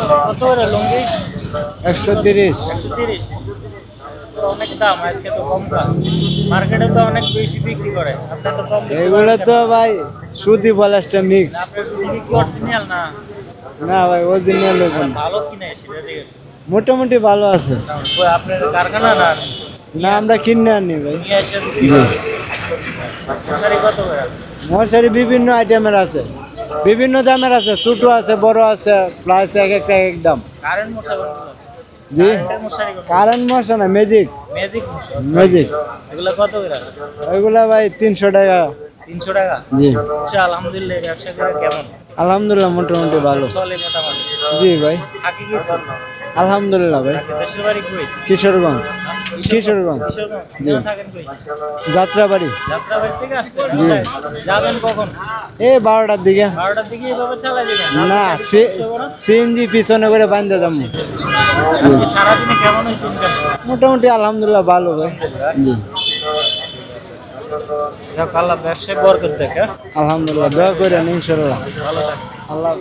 কত করে লুঙ্গি? 130। 130। তো অনেক দাম, আজকে তো কম দাম। মার্কেটে তো অনেক বেশি বিক্রি করে, আপনি তো কম বিক্রি এগুলো করেন তো কেন? ভাই সুতি পলাশটা মিক্স। আপনার লুঙ্গি কি অরিজিনাল না? না ভাই অরিজিনাল ভালো কিনে সেটা ঠিক আছে। মোটামুটি ভালো আছে। আপনার কারখানা না? না আমরা কিনে আনি ভাই। নিয়ে এসে বিক্রি করেন। মশারি কত করে? মশারি বিভিন্ন আইটেমের আছে, বিভিন্ন দামের আছে, ছোট আছে বড় আছে, প্রাইস এক একটা এক দাম। কারেন্ট মশারি কত? জি কারেন্টের মশারি কত? কারেন্ট মশা না, ম্যাজিক। ম্যাজিক মশারি। ম্যাজিক এগুলো কত করে? ওইগুলা ভাই 300 টাকা। 300 টাকা। জি আলহামদুলিল্লাহ, ব্যবসা করে কেমন আলহামদুলিল্লাহ মোটামুটি ভালো। চলে মোটামুটি? জি ভাই থাকি কিছু? আলহামদুলিল্লাহ ভাই। দেশের বাড়ি কই? কিশোরগঞ্জ। কিশোরগঞ্জ। জি। থাকেন কই? যাত্রাবাড়ি। যাত্রাবাড়ি থেকে আসছেন? জি। যাবেন কখন? এই 12টার দিকে। 12টার দিকে এভাবে চালাই দিবেন? না সিএনজি পিছনে করে বাঁধতে যাবো। আজকে সারাদিনে কেমন হয়েছে ইনকাম? মোটামুটি আলহামদুলিল্লাহ ভালো ভাই। জি আল্লাহ ব্যবসায় বরকত দেখ। আলহামদুলিল্লাহ দোয়া করেন ইনশাল্লাহ। ভালো থাকেন। আল্লাহ